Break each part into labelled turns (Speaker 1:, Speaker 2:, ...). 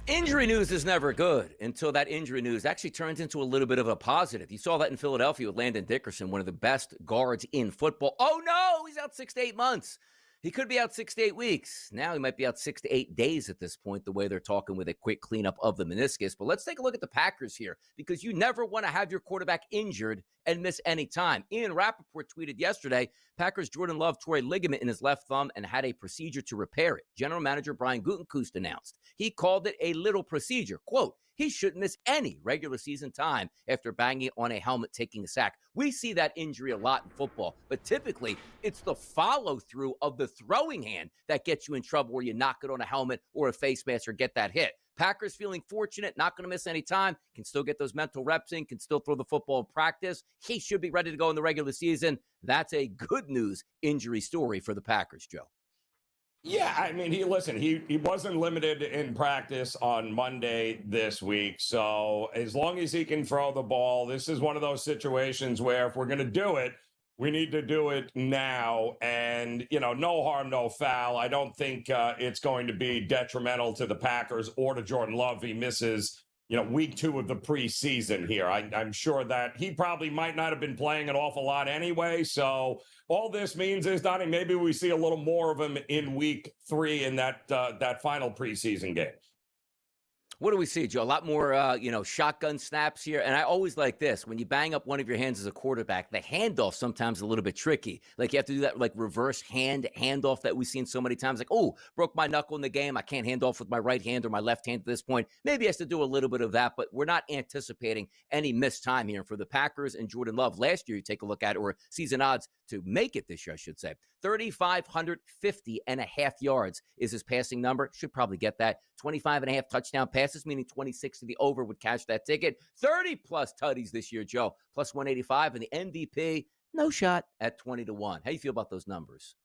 Speaker 1: Injury news is never good until that injury news actually turns into a little bit of a positive. You saw that in Philadelphia with Landon Dickerson, one of the best guards in football. Oh, no, he's out 6 to 8 months. He could be out 6 to 8 weeks. Now he might be out 6 to 8 days at this point, the way they're talking with a quick cleanup of the meniscus. But let's take a look at the Packers here, because you never want to have your quarterback injured and miss any time. Ian Rappaport tweeted yesterday, Packers Jordan Love tore a ligament in his left thumb and had a procedure to repair it. General manager Brian Gutekunst announced. He called it a little procedure. Quote, he shouldn't miss any regular season time after banging on a helmet taking a sack. We see that injury a lot in football, but typically it's the follow-through of the throwing hand that gets you in trouble, where you knock it on a helmet or a face mask or get that hit. Packers feeling fortunate, not going to miss any time, can still get those mental reps in, can still throw the football in practice. He should be ready to go in the regular season. That's a good news injury story for the Packers, Joe.
Speaker 2: Yeah, I mean, he wasn't limited in practice on Monday this week. So as long as he can throw the ball, this is one of those situations where if we're going to do it, we need to do it now. And, no harm, no foul. I don't think it's going to be detrimental to the Packers or to Jordan Love. He misses, week 2 of the preseason here. I'm sure that he probably might not have been playing an awful lot anyway. So all this means is, Donnie, maybe we see a little more of him in week 3 in that final preseason game.
Speaker 1: What do we see, Joe? A lot more, shotgun snaps here. And I always like this. When you bang up one of your hands as a quarterback, the handoff sometimes a little bit tricky. Like you have to do that reverse handoff that we've seen so many times. Like, oh, broke my knuckle in the game. I can't hand off with my right hand or my left hand at this point. Maybe he has to do a little bit of that, but we're not anticipating any missed time here for the Packers and Jordan Love. Last year, you take a look at it, or season odds to make it this year, I should say. 3,550.5 yards is his passing number. Should probably get that. 25.5 touchdown passes, meaning 26 to the over would catch that ticket. 30-plus tutties this year, Joe. Plus 185. And the MVP, no shot at 20-1. How you feel about those numbers?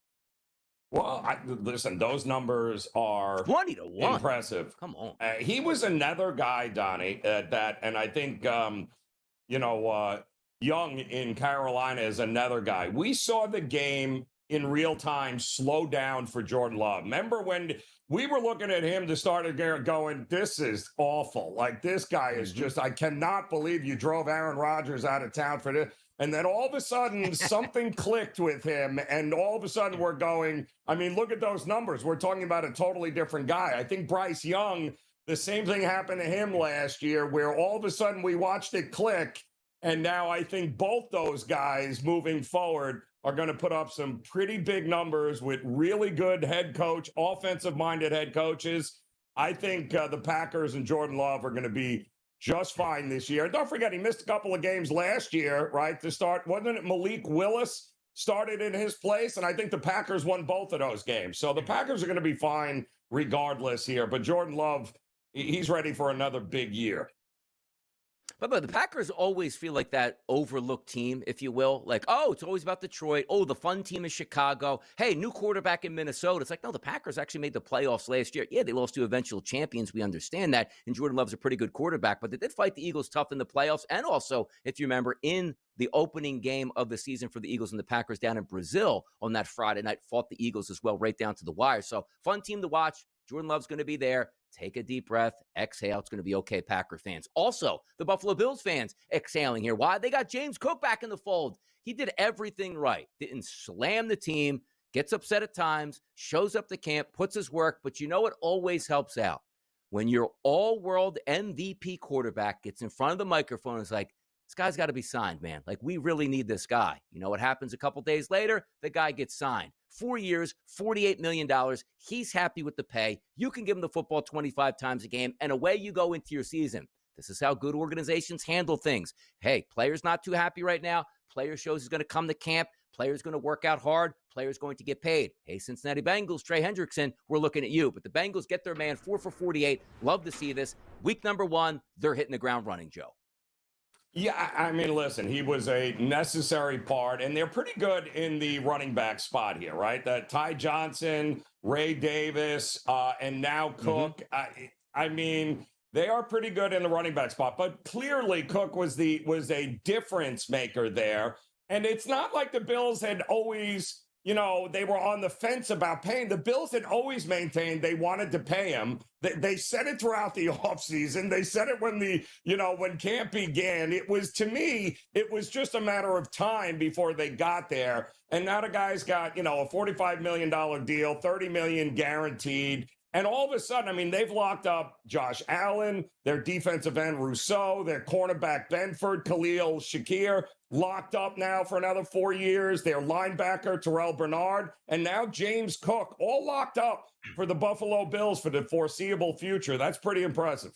Speaker 2: Well, listen, those numbers are
Speaker 1: 20-1.
Speaker 2: Impressive.
Speaker 1: Come on.
Speaker 2: He was another guy, Donnie, and I think, Young in Carolina is another guy. We saw the game in real time slow down for Jordan Love. Remember when we were looking at him to start again going, this is awful. Like, this guy is just, I cannot believe you drove Aaron Rodgers out of town for this. And then all of a sudden, something clicked with him. And all of a sudden, we're going, I mean, look at those numbers. We're talking about a totally different guy. I think Bryce Young, the same thing happened to him last year, where all of a sudden we watched it click. And now I think both those guys moving forward are going to put up some pretty big numbers with really good head coach, offensive-minded head coaches. I think the Packers and Jordan Love are going to be just fine this year. And don't forget, he missed a couple of games last year, right, to start. Wasn't it Malik Willis started in his place? And I think the Packers won both of those games. So the Packers are going to be fine regardless here. But Jordan Love, he's ready for another big year.
Speaker 1: But the Packers always feel like that overlooked team, if you will. Like, oh, it's always about Detroit. Oh, the fun team is Chicago. Hey, new quarterback in Minnesota. It's like, no, the Packers actually made the playoffs last year. Yeah, they lost to eventual champions. We understand that. And Jordan Love's a pretty good quarterback. But they did fight the Eagles tough in the playoffs. And also, if you remember, in the opening game of the season for the Eagles and the Packers down in Brazil on that Friday night, fought the Eagles as well, right down to the wire. So, fun team to watch. Jordan Love's going to be there. Take a deep breath, exhale. It's going to be okay, Packer fans. Also, the Buffalo Bills fans exhaling here. Why? They got James Cook back in the fold. He did everything right. Didn't slam the team, gets upset at times, shows up to camp, puts his work. But you know what always helps out? When your all-world MVP quarterback gets in front of the microphone and is like, this guy's got to be signed, man. Like, we really need this guy. You know what happens a couple days later? The guy gets signed. 4 years, $48 million. He's happy with the pay. You can give him the football 25 times a game, and away you go into your season. This is how good organizations handle things. Hey, player's not too happy right now. Player shows he's going to come to camp. Player's going to work out hard. Player's going to get paid. Hey, Cincinnati Bengals, Trey Hendrickson, we're looking at you. But the Bengals get their man 4 for 48. Love to see this. Week number 1, they're hitting the ground running, Joe.
Speaker 2: Yeah, I mean, listen, he was a necessary part, and they're pretty good in the running back spot here, right? That Ty Johnson, Ray Davis, and now Cook. I mean, they are pretty good in the running back spot, but clearly Cook was a difference maker there. And it's not like the Bills had always they were on the fence about paying. The Bills had always maintained they wanted to pay him. They said it throughout the offseason. They said it when camp began. To me, it was just a matter of time before they got there. And now the guy's got, a $45 million deal, $30 million guaranteed. And all of a sudden, I mean, they've locked up Josh Allen, their defensive end Rousseau, their cornerback Benford, Khalil Shakir, locked up now for another 4 years, their linebacker Terrell Bernard, and now James Cook, all locked up for the Buffalo Bills for the foreseeable future. That's pretty impressive.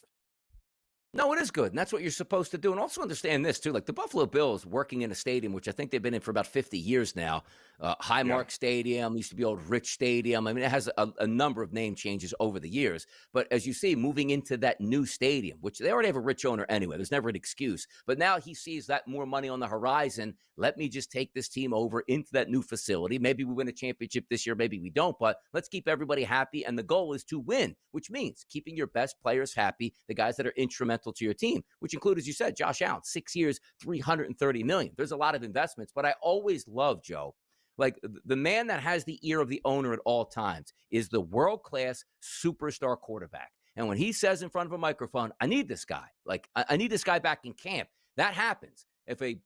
Speaker 1: No, it is good, and that's what you're supposed to do. And also understand this, too. Like the Buffalo Bills working in a stadium, which I think they've been in for about 50 years now. Highmark Stadium, used to be old Rich Stadium. I mean, it has a number of name changes over the years. But as you see, moving into that new stadium, which they already have a rich owner anyway, there's never an excuse. But now he sees that more money on the horizon. Let me just take this team over into that new facility. Maybe we win a championship this year, maybe we don't. But let's keep everybody happy. And the goal is to win, which means keeping your best players happy, the guys that are instrumental to your team, which include, as you said, Josh Allen, 6 years, $330 million. There's a lot of investments, but I always love, Joe, like the man that has the ear of the owner at all times is the world-class superstar quarterback. And when he says in front of a microphone, I need this guy, like I need this guy back in camp, that happens. If a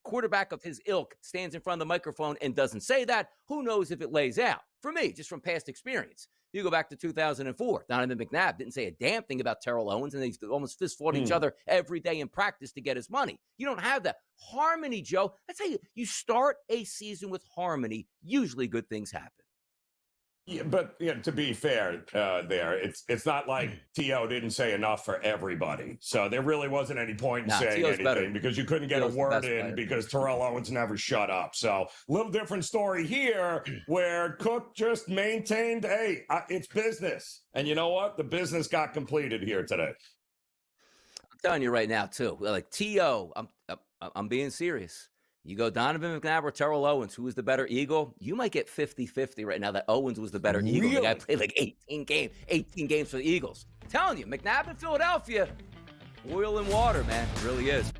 Speaker 1: quarterback of his ilk stands in front of the microphone and doesn't say that, who knows if it lays out? For me, just from past experience. You go back to 2004. Donovan McNabb didn't say a damn thing about Terrell Owens, and they almost fist-fought each other every day in practice to get his money. You don't have that. Harmony, Joe. That's how you start a season with harmony. Usually good things happen.
Speaker 2: Yeah, but to be fair, it's not like T.O. didn't say enough for everybody. So there really wasn't any point in saying
Speaker 1: T.O.'s
Speaker 2: anything
Speaker 1: better.
Speaker 2: because you couldn't get
Speaker 1: T.O.'s
Speaker 2: a word in because Terrell Owens never shut up. So a little different story here where Cook just maintained, hey, it's business. And you know what? The business got completed here today.
Speaker 1: I'm telling you right now, too. Like T.O., I'm being serious. You go Donovan McNabb or Terrell Owens, who was the better Eagle? You might get 50-50 right now that Owens was the better Eagle. The guy played like 18 games for the Eagles. I'm telling you, McNabb in Philadelphia, oil and water, man. It really is.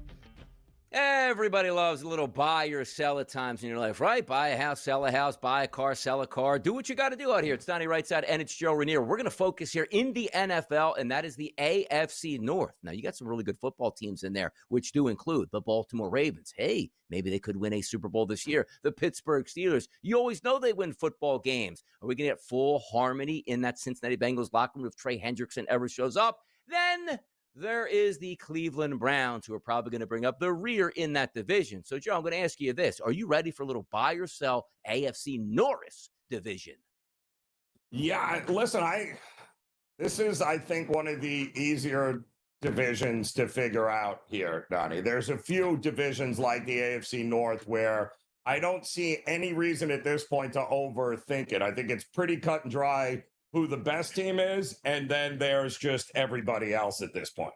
Speaker 1: Everybody loves a little buy or sell at times in your life, right? Buy a house, sell a house, buy a car, sell a car. Do what you got to do out here. It's Donnie Rightside and it's Joe Ranier. We're going to focus here in the NFL, and that is the AFC North. Now, you got some really good football teams in there, which do include the Baltimore Ravens. Hey, maybe they could win a Super Bowl this year. The Pittsburgh Steelers. You always know they win football games. Are we going to get full harmony in that Cincinnati Bengals locker room if Trey Hendrickson ever shows up? Then there is the Cleveland Browns, who are probably going to bring up the rear in that division. So, Joe, I'm going to ask you this. Are you ready for a little buy or sell AFC Norris division?
Speaker 2: Yeah, listen, this is, I think, one of the easier divisions to figure out here, Donnie. There's a few divisions like the AFC North where I don't see any reason at this point to overthink it. I think it's pretty cut and dry who the best team is, and then there's just everybody else at this point.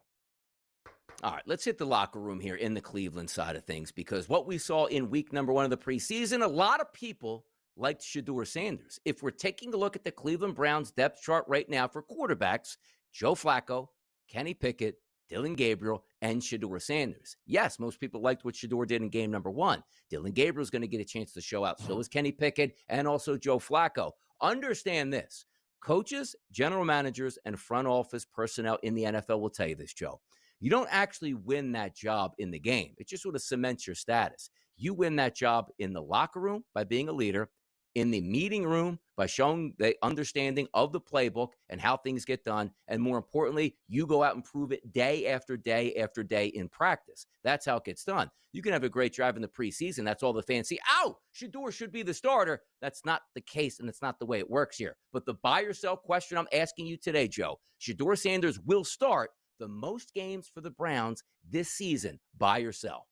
Speaker 1: All right, let's hit the locker room here in the Cleveland side of things, because what we saw in week number 1 of the preseason, a lot of people liked Shedeur Sanders. If we're taking a look at the Cleveland Browns depth chart right now for quarterbacks, Joe Flacco, Kenny Pickett, Dillon Gabriel, and Shedeur Sanders. Yes, most people liked what Shedeur did in game number 1. Dillon Gabriel's going to get a chance to show out. So is Kenny Pickett and also Joe Flacco. Understand this. Coaches, general managers, and front office personnel in the NFL will tell you this, Joe. You don't actually win that job in the game. It just sort of cements your status. You win that job in the locker room by being a leader, in the meeting room by showing the understanding of the playbook and how things get done, and more importantly, you go out and prove it day after day after day in practice. That's how it gets done. You can have a great drive in the preseason. That's all the fans see. Ow, Shedeur should be the starter. That's not the case, and it's not the way it works here. But the buy or sell question I'm asking you today, Joe, Shedeur Sanders will start the most games for the Browns this season. Buy or sell?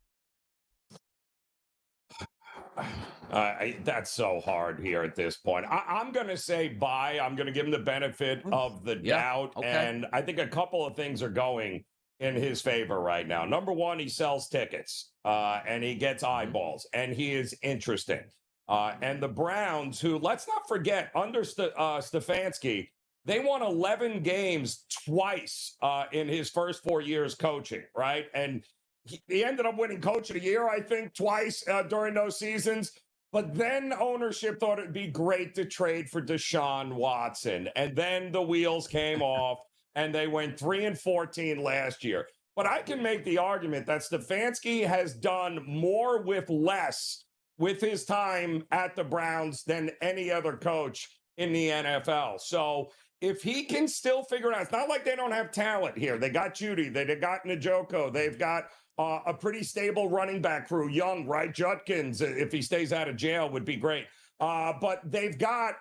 Speaker 2: That's so hard here at this point. I'm going to say buy. I'm going to give him the benefit of the doubt.
Speaker 1: Okay.
Speaker 2: And I think a couple of things are going in his favor right now. Number one, he sells tickets and he gets eyeballs and he is interesting. And the Browns, who, let's not forget, under Stefanski, they won 11 games twice in his first 4 years coaching, right? And he ended up winning Coach of the Year, I think, twice during those seasons. But then ownership thought it'd be great to trade for Deshaun Watson. And then the wheels came off and they went 3-14 last year. But I can make the argument that Stefanski has done more with less with his time at the Browns than any other coach in the NFL. So if he can still figure it out, it's not like they don't have talent here. They got Judy, they got Njoku, they've got a pretty stable running back crew, young, right? Judkins, if he stays out of jail, would be great. But they've got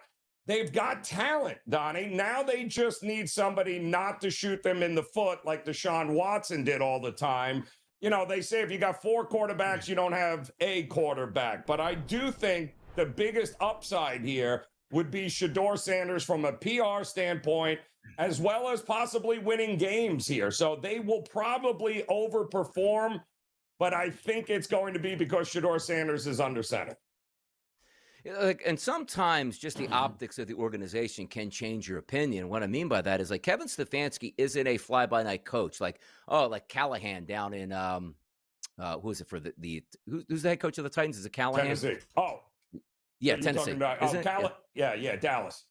Speaker 2: talent, Donnie. Now they just need somebody not to shoot them in the foot like Deshaun Watson did all the time. You know, they say if you got 4 quarterbacks, you don't have a quarterback. But I do think the biggest upside here would be Shedeur Sanders from a PR standpoint, as well as possibly winning games here. So they will probably overperform, but I think it's going to be because Shedeur Sanders is under center.
Speaker 1: And sometimes just the optics of the organization can change your opinion. What I mean by that is like Kevin Stefanski isn't a fly-by-night coach, like Callahan down in who is it for who's the head coach of the Titans? Is it Callahan?
Speaker 2: Tennessee. Oh,
Speaker 1: yeah, Tennessee.
Speaker 2: Yeah, Dallas.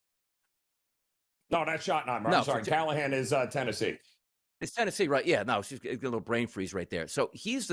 Speaker 2: No, that's Schottenheimer. I'm sorry. Callahan is Tennessee.
Speaker 1: It's Tennessee, right? Yeah, no, it's just a little brain freeze right there. So he's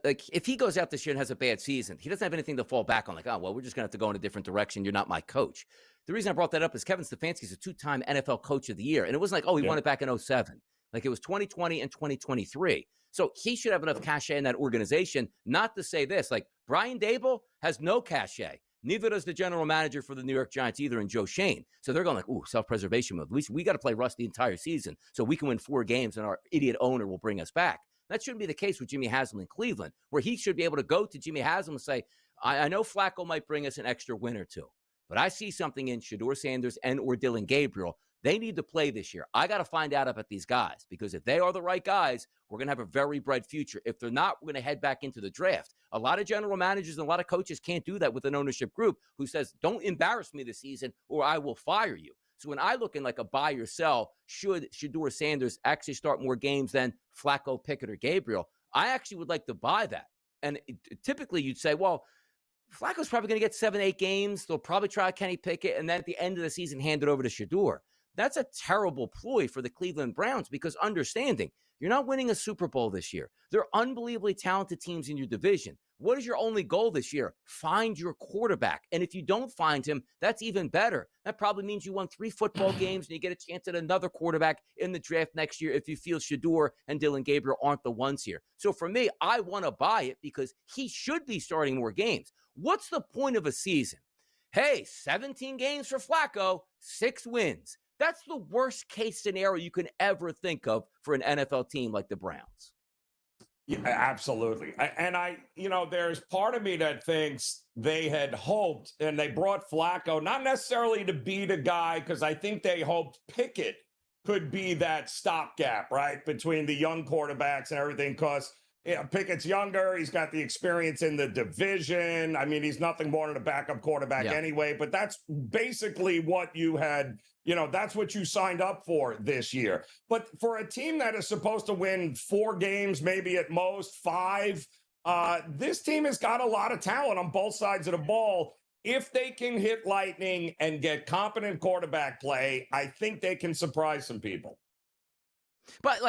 Speaker 1: like, if he goes out this year and has a bad season, he doesn't have anything to fall back on. Like, oh, well, we're just going to have to go in a different direction. You're not my coach. The reason I brought that up is Kevin Stefanski is a 2-time NFL Coach of the Year. And it wasn't like, oh, he won it back in 2007. Like, it was 2020 and 2023. So he should have enough cachet in that organization, not to say this. Like, Brian Daboll has no cachet. Neither does the general manager for the New York Giants either, in Joe Schoen. So they're going like, ooh, self-preservation mode. At least we got to play Russ the entire season so we can win 4 games and our idiot owner will bring us back. That shouldn't be the case with Jimmy Haslam in Cleveland, where he should be able to go to Jimmy Haslam and say, I know Flacco might bring us an extra win or 2, but I see something in Shedeur Sanders and or Dylan Gabriel. They need to play this year. I got to find out about these guys, because if they are the right guys, we're going to have a very bright future. If they're not, we're going to head back into the draft. A lot of general managers and a lot of coaches can't do that with an ownership group who says, don't embarrass me this season or I will fire you. So when I look in like a buy or sell, should Shedeur Sanders actually start more games than Flacco, Pickett, or Gabriel, I actually would like to buy that. And typically you'd say, well, Flacco's probably going to get 7-8 games. They'll probably try Kenny Pickett, and then at the end of the season, hand it over to Shedeur. That's a terrible ploy for the Cleveland Browns, because understanding you're not winning a Super Bowl this year. There are unbelievably talented teams in your division. What is your only goal this year? Find your quarterback. And if you don't find him, that's even better. That probably means you won 3 football games and you get a chance at another quarterback in the draft next year if you feel Shedeur and Dylan Gabriel aren't the ones here. So for me, I want to buy it because he should be starting more games. What's the point of a season? Hey, 17 games for Flacco, 6 wins. That's the worst case scenario you can ever think of for an NFL team like the Browns.
Speaker 2: Yeah, absolutely. And there's part of me that thinks they had hoped, and they brought Flacco, not necessarily to be the guy, because I think they hoped Pickett could be that stopgap, right, between the young quarterbacks and everything, because Pickett's younger. He's got the experience in the division. I mean, he's nothing more than a backup quarterback anyway, but that's basically what you had. That's what you signed up for this year. But for a team that is supposed to win 4 games, maybe at most 5, this team has got a lot of talent on both sides of the ball. If they can hit lightning and get competent quarterback play, I think they can surprise some people.
Speaker 1: But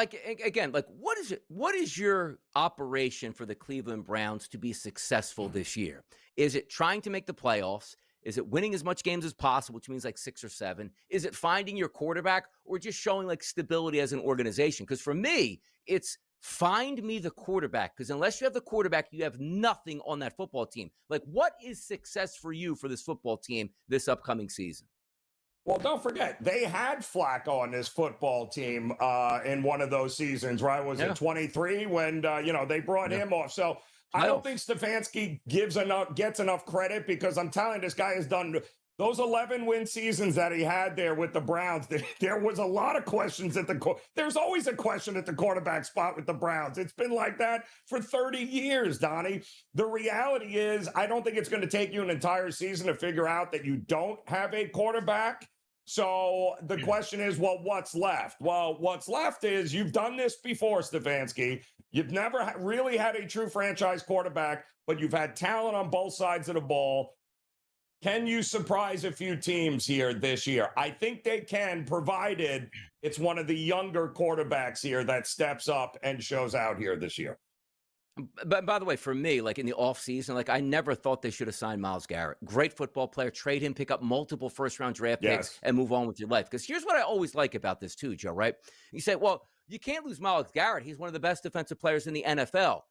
Speaker 1: what is your operation for the Cleveland Browns to be successful this year? Is it trying to make the playoffs? Is it winning as much games as possible, which means like 6 or 7? Is it finding your quarterback, or just showing like stability as an organization? Because for me, it's find me the quarterback, because unless you have the quarterback, you have nothing on that football team. Like, what is success for you for this football team this upcoming season?
Speaker 2: Well, don't forget, they had Flacco on this football team in one of those seasons, right? Was it 23 when, they brought him off? So I don't think Stefanski gets enough credit, because I'm telling you, this guy has done those 11-win seasons that he had there with the Browns. There was a lot of questions there's always a question at the quarterback spot with the Browns. It's been like that for 30 years, Donnie. The reality is, I don't think it's going to take you an entire season to figure out that you don't have a quarterback. So the question is, well, what's left? Well, what's left is, you've done this before, Stefanski. You've never really had a true franchise quarterback, but you've had talent on both sides of the ball. Can you surprise a few teams here this year? I think they can, provided it's one of the younger quarterbacks here that steps up and shows out here this year.
Speaker 1: But by the way, for me, like in the offseason, like I never thought they should have signed Myles Garrett. Great football player. Trade him, pick up multiple first-round draft picks, and move on with your life. Because here's what I always like about this too, Joe, right? You say, well, you can't lose Myles Garrett. He's one of the best defensive players in the NFL.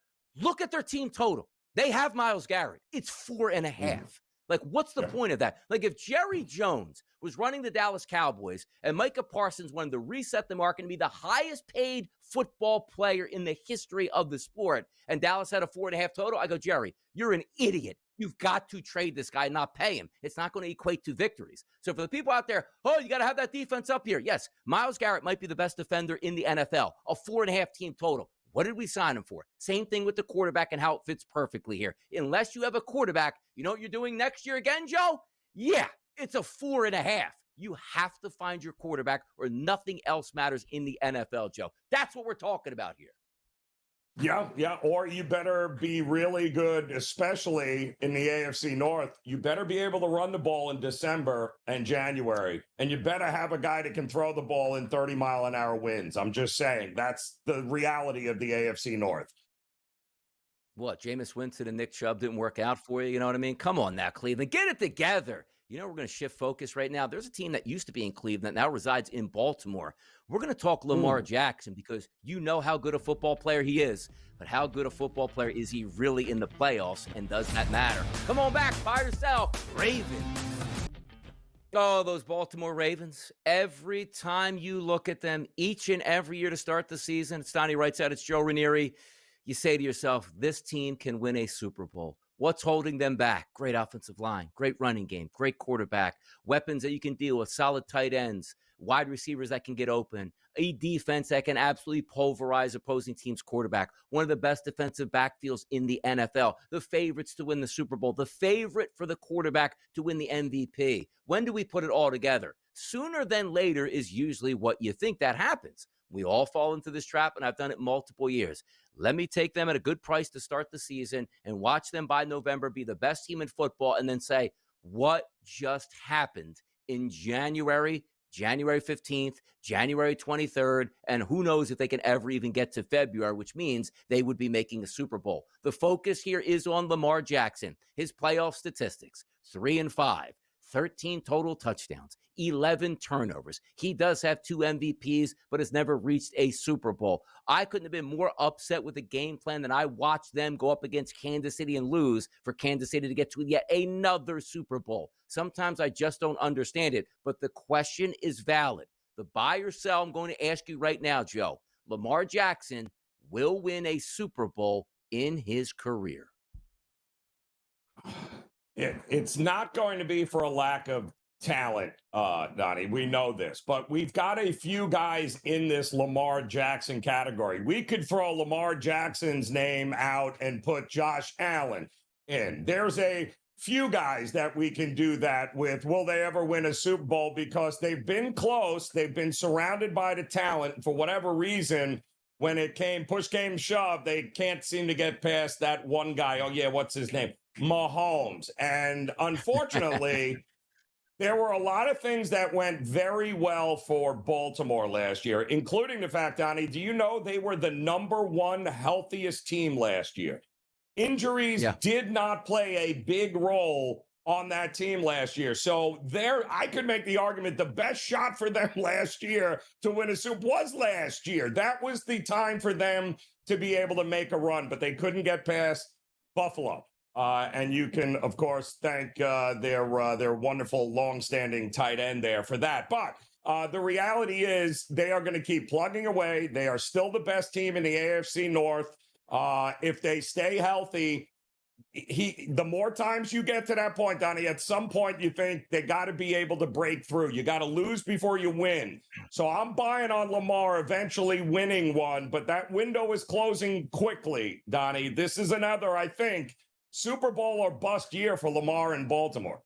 Speaker 1: Look at their team total. They have Myles Garrett. It's 4.5. Like, what's the point of that? Like, if Jerry Jones was running the Dallas Cowboys and Micah Parsons wanted to reset the market and be the highest paid football player in the history of the sport, and Dallas had a 4.5 total, I go, Jerry, you're an idiot. You've got to trade this guy and not pay him. It's not going to equate to victories. So for the people out there, oh, you got to have that defense up here. Yes, Myles Garrett might be the best defender in the NFL, a 4.5 team total. What did we sign him for? Same thing with the quarterback and how it fits perfectly here. Unless you have a quarterback, you know what you're doing next year again, Joe? Yeah, it's a 4.5. You have to find your quarterback or nothing else matters in the NFL, Joe. That's what we're talking about here.
Speaker 2: Yeah. Or you better be really good, especially in the AFC North. You better be able to run the ball in December and January. And you better have a guy that can throw the ball in 30-mile-an-hour winds. I'm just saying, that's the reality of the AFC North.
Speaker 1: What, Jameis Winston and Nick Chubb didn't work out for you? You know what I mean? Come on now, Cleveland. Get it together. You know, we're going to shift focus right now. There's a team that used to be in Cleveland that now resides in Baltimore. We're going to talk Lamar Jackson because you know how good a football player he is. But how good a football player is he really in the playoffs, and does that matter? Come on back by yourself, Ravens. Oh, those Baltimore Ravens. Every time you look at them, each and every year to start the season, Stoney writes out, it's Joe Ranieri. You say to yourself, this team can win a Super Bowl. What's holding them back? Great offensive line, great running game, great quarterback, weapons that you can deal with, solid tight ends, wide receivers that can get open, a defense that can absolutely pulverize opposing teams' quarterback, one of the best defensive backfields in the NFL, the favorites to win the Super Bowl, the favorite for the quarterback to win the MVP. When do we put it all together? Sooner than later is usually what you think that happens. We all fall into this trap, and I've done it multiple years. Let me take them at a good price to start the season and watch them by November be the best team in football, and then say, what just happened in January 15th, January 23rd, and who knows if they can ever even get to February, which means they would be making a Super Bowl. The focus here is on Lamar Jackson, his playoff statistics, 3-5. 13 total touchdowns, 11 turnovers. He does have 2 MVPs, but has never reached a Super Bowl. I couldn't have been more upset with the game plan than I watched them go up against Kansas City and lose for Kansas City to get to yet another Super Bowl. Sometimes I just don't understand it, but the question is valid. The buy or sell, I'm going to ask you right now, Joe. Lamar Jackson will win a Super Bowl in his career.
Speaker 2: It's not going to be for a lack of talent, Donnie. We know this, but we've got a few guys in this Lamar Jackson category. We could throw Lamar Jackson's name out and put Josh Allen in. There's a few guys that we can do that with. Will they ever win a Super Bowl? Because they've been close. They've been surrounded by the talent. For whatever reason, when it came, push came shove, they can't seem to get past that one guy. Oh, yeah, what's his name? Mahomes. And unfortunately, there were a lot of things that went very well for Baltimore last year, including the fact, Donnie, do you know they were the #1 healthiest team last year? Injuries did not play a big role on that team last year. So I could make the argument the best shot for them last year to win a Super was last year. That was the time for them to be able to make a run, but they couldn't get past Buffalo. And you can, of course, thank their wonderful, long-standing tight end there for that. But the reality is they are going to keep plugging away. They are still the best team in the AFC North. If they stay healthy, the more times you get to that point, Donnie, at some point you think they got to be able to break through. You got to lose before you win. So I'm buying on Lamar eventually winning one, but that window is closing quickly, Donnie. This is another, I think, Super Bowl or bust year for Lamar in Baltimore.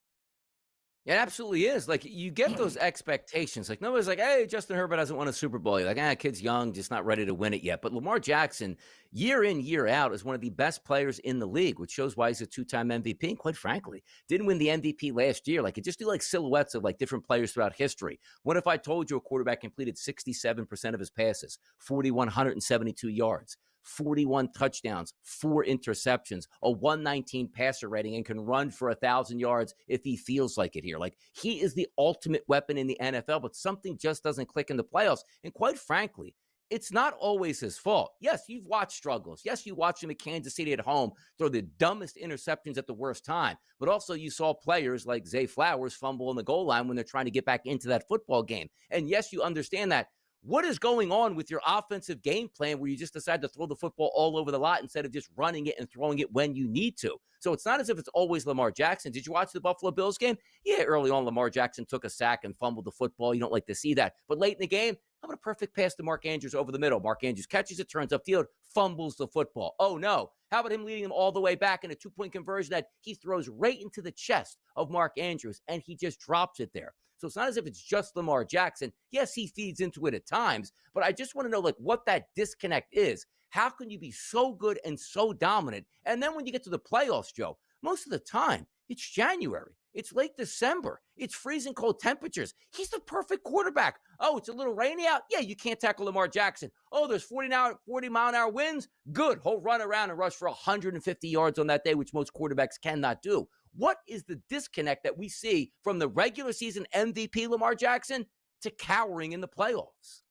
Speaker 1: It absolutely is. Like, you get those expectations. Like, nobody's like, hey, Justin Herbert hasn't won a Super Bowl. You're like, kid's young, just not ready to win it yet. But Lamar Jackson, year in, year out, is one of the best players in the league, which shows why he's a two-time MVP. And quite frankly, didn't win the MVP last year. Like, it just do like silhouettes of like different players throughout history. What if I told you a quarterback completed 67% of his passes, 4,172 yards, 41 touchdowns, 4 interceptions, a 119 passer rating, and can run for 1,000 yards if he feels like it here. Like, he is the ultimate weapon in the NFL, but something just doesn't click in the playoffs. And quite frankly, it's not always his fault. Yes, you've watched struggles. Yes, you watched him at Kansas City at home throw the dumbest interceptions at the worst time. But also you saw players like Zay Flowers fumble in the goal line when they're trying to get back into that football game. And yes, you understand that. What is going on with your offensive game plan where you just decide to throw the football all over the lot instead of just running it and throwing it when you need to? So it's not as if it's always Lamar Jackson. Did you watch the Buffalo Bills game? Yeah, early on, Lamar Jackson took a sack and fumbled the football. You don't like to see that. But late in the game, how about a perfect pass to Mark Andrews over the middle? Mark Andrews catches it, turns upfield, fumbles the football. Oh, no. How about him leading him all the way back in a 2-point conversion that he throws right into the chest of Mark Andrews, and he just drops it there. So it's not as if it's just Lamar Jackson. Yes, he feeds into it at times, but I just want to know like what that disconnect is. How can you be so good and so dominant? And then when you get to the playoffs, Joe, most of the time it's January. It's late December. It's freezing cold temperatures. He's the perfect quarterback. Oh, it's a little rainy out. Yeah, you can't tackle Lamar Jackson. Oh, there's 40-mile-an-hour winds. Good. He'll run around and rush for 150 yards on that day, which most quarterbacks cannot do. What is the disconnect that we see from the regular season MVP Lamar Jackson to cowering in the playoffs?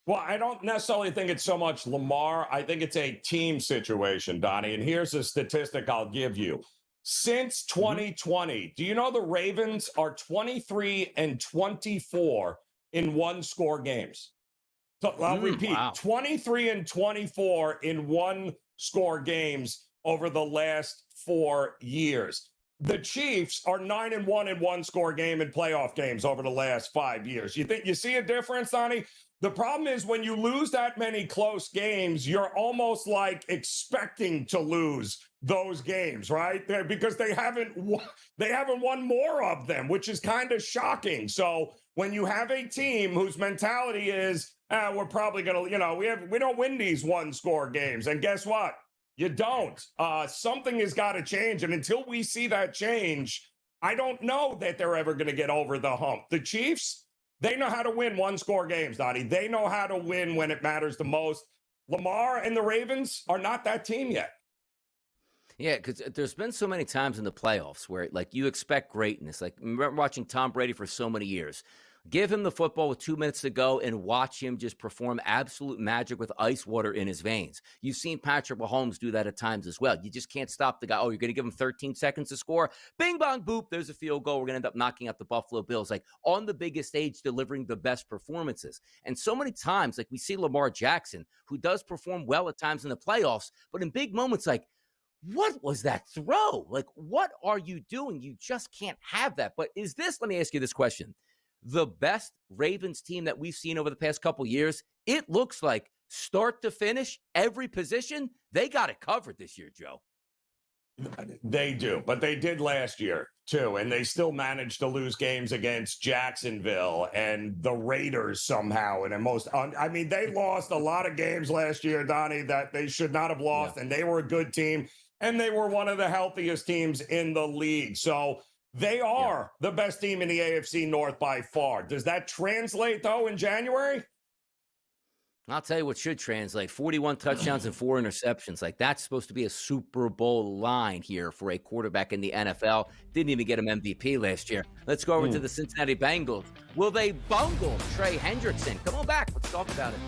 Speaker 2: Well, I don't necessarily think it's so much Lamar. I think it's a team situation, Donnie. And here's a statistic I'll give you. Since 2020, do you know the Ravens are 23-24 in one-score games? So I'll repeat, wow. 23-24 in one-score games over the last 4 years. The Chiefs are 9-1 in one-score game in playoff games over the last 5 years. You see a difference, Donnie? The problem is when you lose that many close games, you're almost like expecting to lose those games, right? Because they haven't won more of them, which is kind of shocking. So when you have a team whose mentality is, we're probably going to, we don't win these one-score games. And guess what? You don't. Something has got to change. And until we see that change, I don't know that they're ever going to get over the hump. The Chiefs, they know how to win one-score games, Donnie. They know how to win when it matters the most. Lamar and the Ravens are not that team yet.
Speaker 1: Yeah, because there's been so many times in the playoffs where, like, you expect greatness. Like, remember watching Tom Brady for so many years. Give him the football with 2 minutes to go and watch him just perform absolute magic with ice water in his veins. You've seen Patrick Mahomes do that at times as well. You just can't stop the guy. Oh, you're going to give him 13 seconds to score? Bing, bong, boop. There's a field goal. We're going to end up knocking out the Buffalo Bills, like on the biggest stage, delivering the best performances. And so many times, like we see Lamar Jackson, who does perform well at times in the playoffs, but in big moments, like, what was that throw? Like, what are you doing? You just can't have that. But is this, let me ask you this question, the best Ravens team that we've seen over the past couple years? It looks like start to finish, every position, they got it covered this year, Joe.
Speaker 2: They do, but they did last year too, and they still managed to lose games against Jacksonville and the Raiders somehow. And they lost a lot of games last year, Donnie, that they should not have lost, and they were a good team, and they were one of the healthiest teams in the league. So they are the best team in the AFC North by far. Does that translate, though, in January?
Speaker 1: I'll tell you what should translate. 41 touchdowns and 4 interceptions. Like, that's supposed to be a Super Bowl line here for a quarterback in the NFL. Didn't even get him MVP last year. Let's go over to the Cincinnati Bengals. Will they bungle Trey Hendrickson? Come on back. Let's talk about it.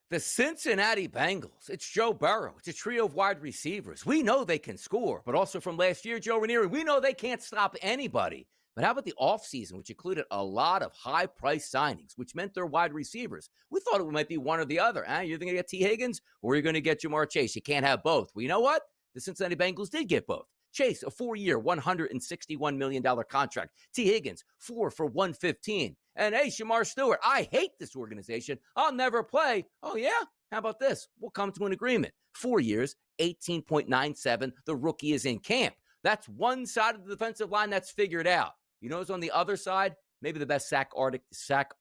Speaker 1: The Cincinnati Bengals, it's Joe Burrow. It's a trio of wide receivers. We know they can score, but also from last year, Joe Ranieri, we know they can't stop anybody. But how about the offseason, which included a lot of high-priced signings, which meant their wide receivers? We thought it might be one or the other. You're going to get T. Higgins, or you're going to get MarrChase. You can't have both. Well, you know what? The Cincinnati Bengals did get both. Chase, a 4-year, $161 million contract. T. Higgins, 4 for $115. And hey, Shamar Stewart, I hate this organization. I'll never play. Oh, yeah? How about this? We'll come to an agreement. 4 years, $18.97. The rookie is in camp. That's one side of the defensive line that's figured out. You know who's on the other side? Maybe the best sack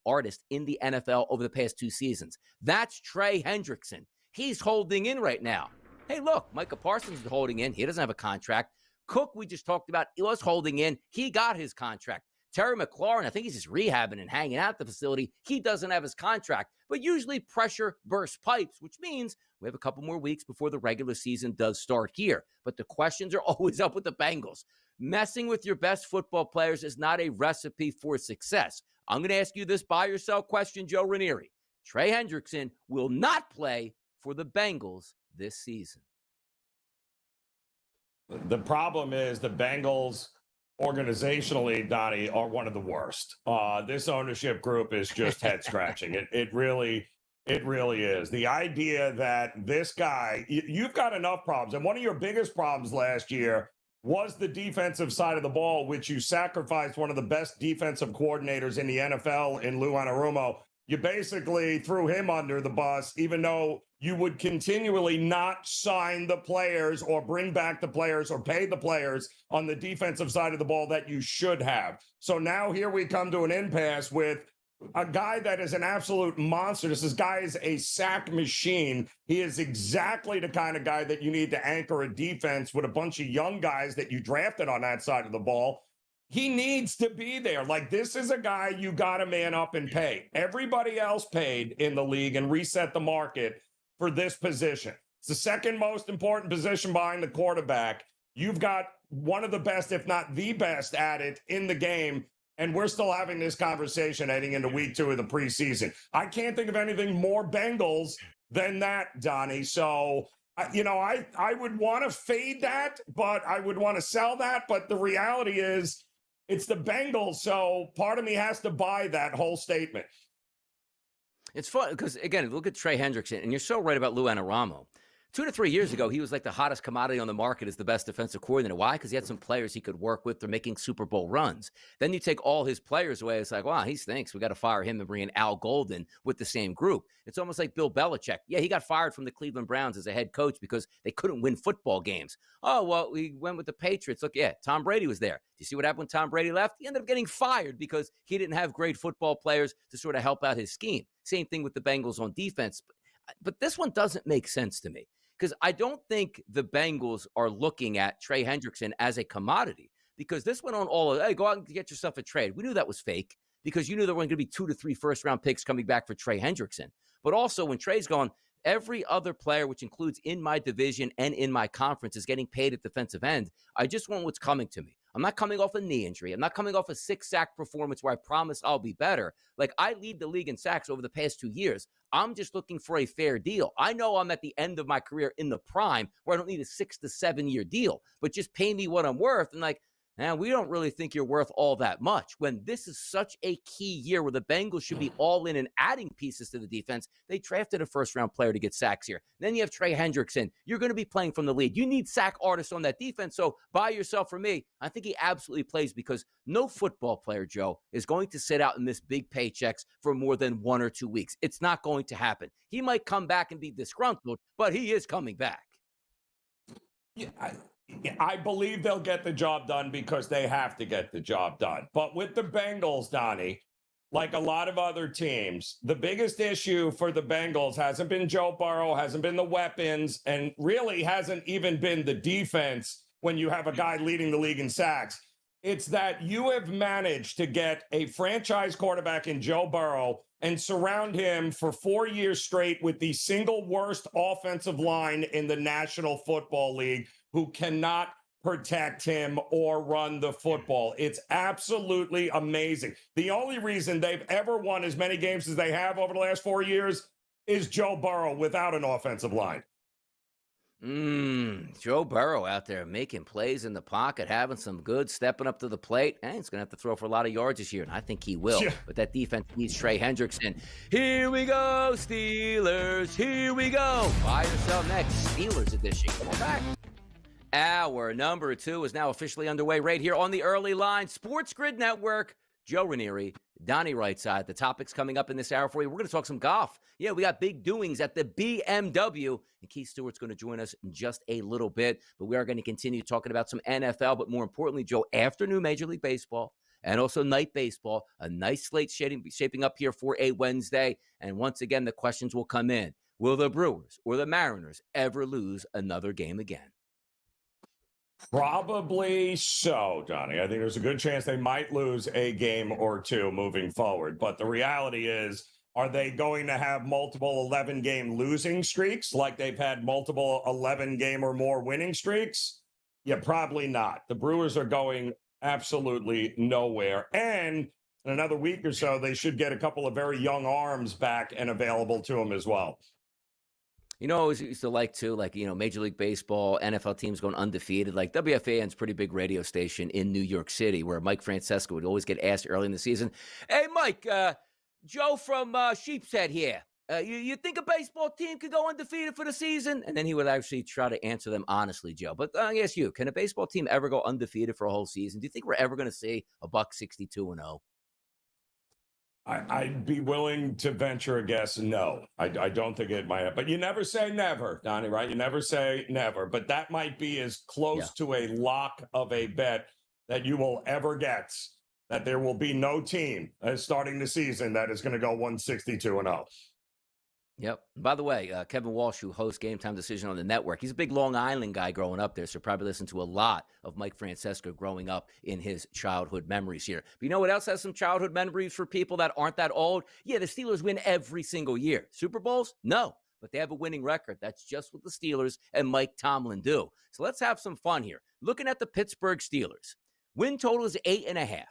Speaker 1: artist in the NFL over the past 2 seasons. That's Trey Hendrickson. He's holding in right now. Hey, look, Micah Parsons is holding in. He doesn't have a contract. Cook, we just talked about, he was holding in. He got his contract. Terry McLaurin, I think he's just rehabbing and hanging out at the facility. He doesn't have his contract. But usually pressure bursts pipes, which means we have a couple more weeks before the regular season does start here. But the questions are always up with the Bengals. Messing with your best football players is not a recipe for success. I'm going to ask you this buy or sell question, Joe Ranieri. Trey Hendrickson will not play for the Bengals this season.
Speaker 2: The problem is the Bengals organizationally, Donnie, are one of the worst. This ownership group is just head scratching. It really is. The idea that this guy, you've got enough problems. And one of your biggest problems last year was the defensive side of the ball, which you sacrificed one of the best defensive coordinators in the NFL in Lou Anarumo. You basically threw him under the bus, even though you would continually not sign the players or bring back the players or pay the players on the defensive side of the ball that you should have. So now here we come to an impasse with a guy that is an absolute monster. This guy is a sack machine. He is exactly the kind of guy that you need to anchor a defense with a bunch of young guys that you drafted on that side of the ball. He needs to be there. Like, this is a guy you got to man up and pay. Everybody else paid in the league and reset the market for this position. It's the second most important position behind the quarterback. You've got one of the best, if not the best, at it in the game. And we're still having this conversation heading into week 2 of the preseason. I can't think of anything more Bengals than that, Donnie. So, I would want to fade that, but I would want to sell that. But the reality is it's the Bengals. So part of me has to buy that whole statement.
Speaker 1: It's fun because, again, look at Trey Hendrickson, and you're so right about Lou Anarumo. 2 to 3 years ago, he was like the hottest commodity on the market as the best defensive coordinator. Why? Because he had some players he could work with. They're making Super Bowl runs. Then you take all his players away. It's like, wow, he stinks. We got to fire him and bring in Al Golden with the same group. It's almost like Bill Belichick. Yeah, he got fired from the Cleveland Browns as a head coach because they couldn't win football games. Oh, well, we went with the Patriots. Look, yeah, Tom Brady was there. Do you see what happened when Tom Brady left? He ended up getting fired because he didn't have great football players to sort of help out his scheme. Same thing with the Bengals on defense. But this one doesn't make sense to me. Because I don't think the Bengals are looking at Trey Hendrickson as a commodity, because this went on all of, hey, go out and get yourself a trade. We knew that was fake because you knew there were going to be 2 to 3 first-round picks coming back for Trey Hendrickson. But also when Trey's gone, every other player, which includes in my division and in my conference, is getting paid at defensive end. I just want what's coming to me. I'm not coming off a knee injury. I'm not coming off a 6-sack performance where I promise I'll be better. Like, I lead the league in sacks over the past 2 years. I'm just looking for a fair deal. I know I'm at the end of my career in the prime where I don't need a 6 to 7 year deal, but just pay me what I'm worth. And like, man, we don't really think you're worth all that much. When this is such a key year where the Bengals should be all in and adding pieces to the defense, they drafted a first-round player to get sacks here. Then you have Trey Hendrickson. You're going to be playing from the lead. You need sack artists on that defense. So buy yourself for me. I think he absolutely plays because no football player, Joe, is going to sit out and miss big paychecks for more than 1 or 2 weeks. It's not going to happen. He might come back and be disgruntled, but he is coming back.
Speaker 2: Yeah, I believe they'll get the job done because they have to get the job done. But with the Bengals, Donnie, like a lot of other teams, the biggest issue for the Bengals hasn't been Joe Burrow, hasn't been the weapons, and really hasn't even been the defense when you have a guy leading the league in sacks. It's that you have managed to get a franchise quarterback in Joe Burrow and surround him for 4 years straight with the single worst offensive line in the National Football League, who cannot protect him or run the football. It's absolutely amazing. The only reason they've ever won as many games as they have over the last 4 years is Joe Burrow without an offensive line.
Speaker 1: Joe Burrow out there making plays in the pocket, having some good, stepping up to the plate. And he's going to have to throw for a lot of yards this year, and I think he will. Yeah. But that defense needs Trey Hendrickson. Here we go, Steelers. Here we go. Buy or sell next, Steelers edition. Come on back. Hour number 2 is now officially underway right here on the Early Line SportsGrid Network. Joe Ranieri, Donnie Rightside. The topics coming up in this hour for you. We're going to talk some golf. Yeah, we got big doings at the BMW, and Keith Stewart's going to join us in just a little bit. But we are going to continue talking about some NFL, but more importantly, Joe, afternoon Major League Baseball and also night baseball. A nice slate shaping up here for a Wednesday. And once again, the questions will come in. Will the Brewers or the Mariners ever lose another game again?
Speaker 2: Probably so, Johnny. I think there's a good chance they might lose a game or two moving forward. But the reality is, are they going to have multiple 11-game losing streaks like they've had multiple 11-game or more winning streaks? Yeah, probably not. The Brewers are going absolutely nowhere. And in another week or so, they should get a couple of very young arms back and available to them as well.
Speaker 1: You know, I always used to like, too, like, you know, Major League Baseball, NFL teams going undefeated. Like WFAN's pretty big radio station in New York City where Mike Francesco would always get asked early in the season, hey, Mike, Joe from Sheepshead here. You think a baseball team could go undefeated for the season? And then he would actually try to answer them honestly, Joe. But I guess can a baseball team ever go undefeated for a whole season? Do you think we're ever going to see a buck 62-0?
Speaker 2: I'd be willing to venture a guess. No, I don't think it might. But you never say never, Donnie, right? You never say never. But that might be as close to a lock of a bet that you will ever get, that there will be no team starting the season that is going to go 162-0.
Speaker 1: Yep. By the way, Kevin Walsh, who hosts Game Time Decision on the network, he's a big Long Island guy growing up there, so probably listened to a lot of Mike Francesco growing up in his childhood memories here. But you know what else has some childhood memories for people that aren't that old? Yeah, the Steelers win every single year. Super Bowls? No. But they have a winning record. That's just what the Steelers and Mike Tomlin do. So let's have some fun here. Looking at the Pittsburgh Steelers, win total is 8.5.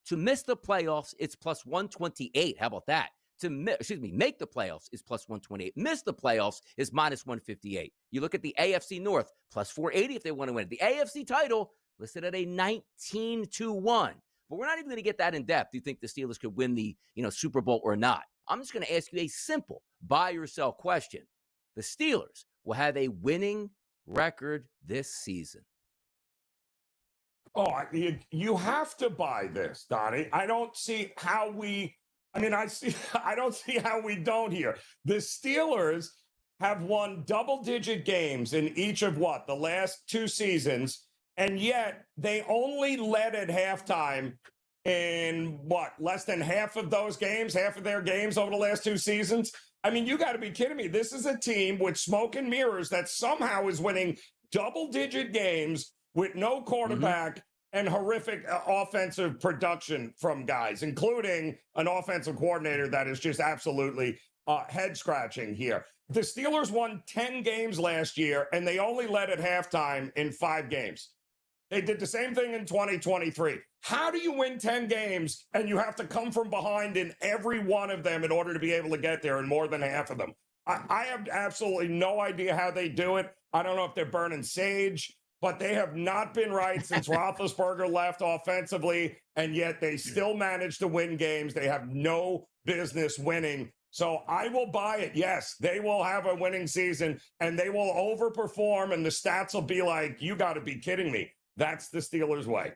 Speaker 1: To miss the playoffs, it's plus 128. How about that? Make the playoffs is plus 128. Miss the playoffs is minus 158. You look at the AFC North, plus 480 if they want to win it. The AFC title listed at a 19-1. But we're not even going to get that in depth. Do you think the Steelers could win the Super Bowl or not? I'm just going to ask you a simple buy or sell question. The Steelers will have a winning record this season.
Speaker 2: Oh, you have to buy this, Donnie. I don't see how I don't see how we don't here. The Steelers have won double-digit games in each of the last two seasons, and yet they only led at halftime in less than half of those games, half of their games over the last two seasons. I mean, you got to be kidding me. This is a team with smoke and mirrors that somehow is winning double-digit games with no quarterback and horrific offensive production from guys, including an offensive coordinator that is just absolutely head-scratching here. The Steelers won 10 games last year, and they only led at halftime in 5 games. They did the same thing in 2023. How do you win 10 games and you have to come from behind in every one of them in order to be able to get there in more than half of them? I have absolutely no idea how they do it. I don't know if they're burning sage, but they have not been right since Roethlisberger left offensively, and yet they still manage to win games. They have no business winning. So I will buy it. Yes, they will have a winning season, and they will overperform, and the stats will be like, you got to be kidding me. That's the Steelers' way.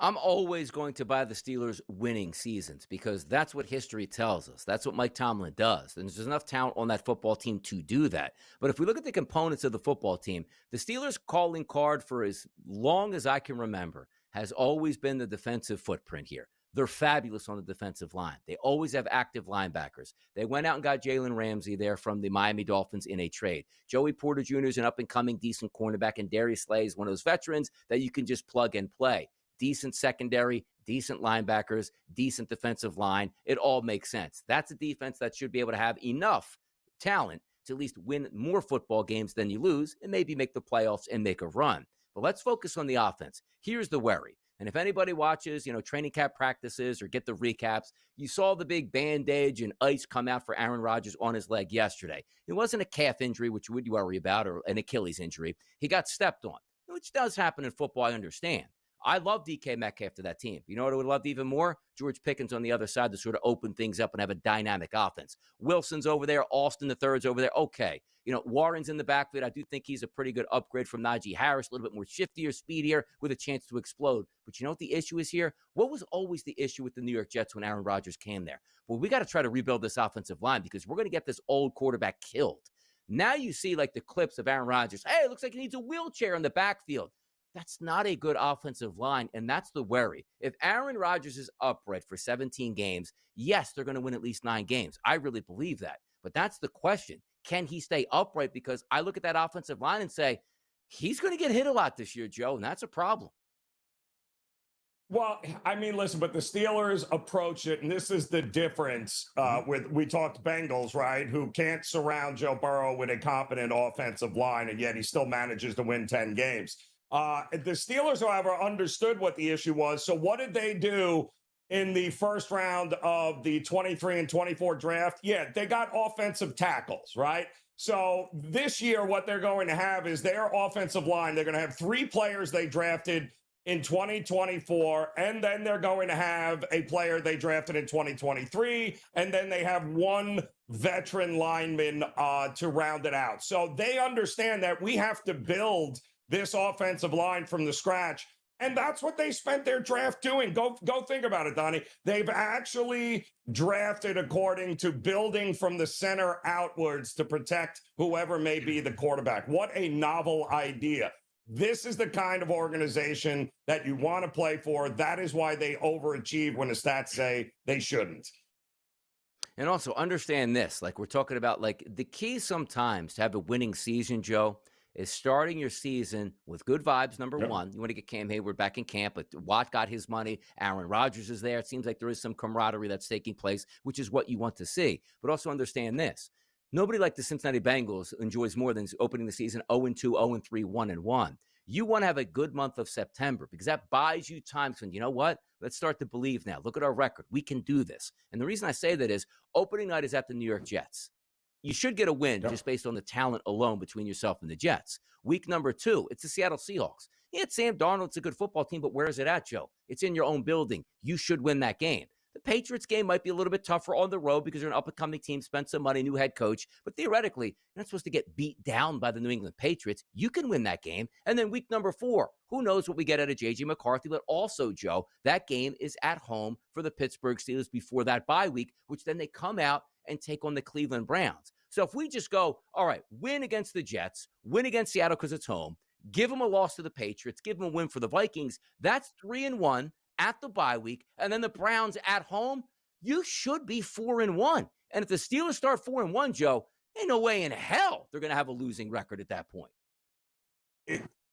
Speaker 1: I'm always going to buy the Steelers winning seasons because that's what history tells us. That's what Mike Tomlin does. And there's enough talent on that football team to do that. But if we look at the components of the football team, the Steelers' calling card for as long as I can remember has always been the defensive footprint here. They're fabulous on the defensive line. They always have active linebackers. They went out and got Jalen Ramsey there from the Miami Dolphins in a trade. Joey Porter Jr. is an up-and-coming decent cornerback, and Darius Slay is one of those veterans that you can just plug and play. Decent secondary, decent linebackers, decent defensive line. It all makes sense. That's a defense that should be able to have enough talent to at least win more football games than you lose and maybe make the playoffs and make a run. But let's focus on the offense. Here's the worry. And if anybody watches, training camp practices or get the recaps, you saw the big bandage and ice come out for Aaron Rodgers on his leg yesterday. It wasn't a calf injury, which you would worry about, or an Achilles injury. He got stepped on, which does happen in football, I understand. I love DK Metcalf to that team. You know what I would love even more? George Pickens on the other side to sort of open things up and have a dynamic offense. Wilson's over there. Austin the third's over there. Okay. Warren's in the backfield. I do think he's a pretty good upgrade from Najee Harris, a little bit more shiftier, speedier, with a chance to explode. But you know what the issue is here? What was always the issue with the New York Jets when Aaron Rodgers came there? Well, we got to try to rebuild this offensive line because we're going to get this old quarterback killed. Now you see like the clips of Aaron Rodgers. Hey, it looks like he needs a wheelchair in the backfield. That's not a good offensive line, and that's the worry. If Aaron Rodgers is upright for 17 games, yes, they're going to win at least 9 games. I really believe that. But that's the question. Can he stay upright? Because I look at that offensive line and say, he's going to get hit a lot this year, Joe, and that's a problem.
Speaker 2: Well, I mean, listen, but the Steelers approach it, and this is the difference we talked Bengals, right, who can't surround Joe Burrow with a competent offensive line, and yet he still manages to win 10 games. The Steelers, however, understood what the issue was. So what did they do in the first round of the 23 and 24 draft? Yeah, they got offensive tackles, right? So this year, what they're going to have is their offensive line. They're going to have 3 players they drafted in 2024, and then they're going to have a player they drafted in 2023, and then they have 1 veteran lineman to round it out. So they understand that we have to build this offensive line from the scratch. And that's what they spent their draft doing. Go think about it, Donnie. They've actually drafted according to building from the center outwards to protect whoever may be the quarterback. What a novel idea. This is the kind of organization that you want to play for. That is why they overachieve when the stats say they shouldn't.
Speaker 1: And also understand this, like we're talking about, like the key sometimes to have a winning season, Joe, is starting your season with good vibes, number one. You want to get Cam Hayward back in camp, but Watt got his money. Aaron Rodgers is there. It seems like there is some camaraderie that's taking place, which is what you want to see. But also understand this. Nobody like the Cincinnati Bengals enjoys more than opening the season 0-2, 0-3, 1-1. You want to have a good month of September because that buys you time. So, you know what? Let's start to believe now. Look at our record. We can do this. And the reason I say that is opening night is at the New York Jets. You should get a win just based on the talent alone between yourself and the Jets. Week number 2, it's the Seattle Seahawks. Yeah, it's Sam Darnold. It's a good football team, but where is it at, Joe? It's in your own building. You should win that game. The Patriots game might be a little bit tougher on the road because they're an up-and-coming team, spent some money, new head coach. But theoretically, you're not supposed to get beat down by the New England Patriots. You can win that game. And then week number 4, who knows what we get out of J.J. McCarthy. But also, Joe, that game is at home for the Pittsburgh Steelers before that bye week, which then they come out and take on the Cleveland Browns. So if we just go, all right, win against the Jets, win against Seattle because it's home, give them a loss to the Patriots, give them a win for the Vikings, that's 3-1 at the bye week. And then the Browns at home, you should be 4-1. And if the Steelers start 4-1, Joe, ain't no way in hell they're going to have a losing record at that point.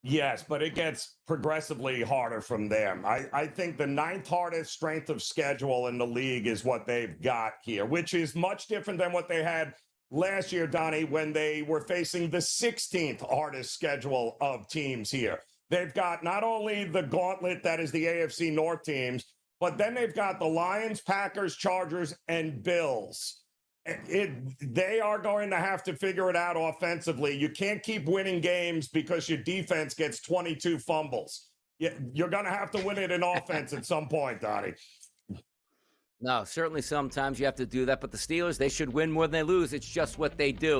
Speaker 2: Yes, but it gets progressively harder from them. I think the 9th hardest strength of schedule in the league is what they've got here, which is much different than what they had last year, Donnie, when they were facing the 16th hardest schedule of teams here. They've got not only the gauntlet that is the AFC North teams, but then they've got the Lions, Packers, Chargers, and Bills. They are going to have to figure it out offensively. You can't keep winning games because your defense gets 22 fumbles. You're going to have to win it in offense at some point, Donnie.
Speaker 1: No, certainly sometimes you have to do that. But the Steelers, they should win more than they lose. It's just what they do.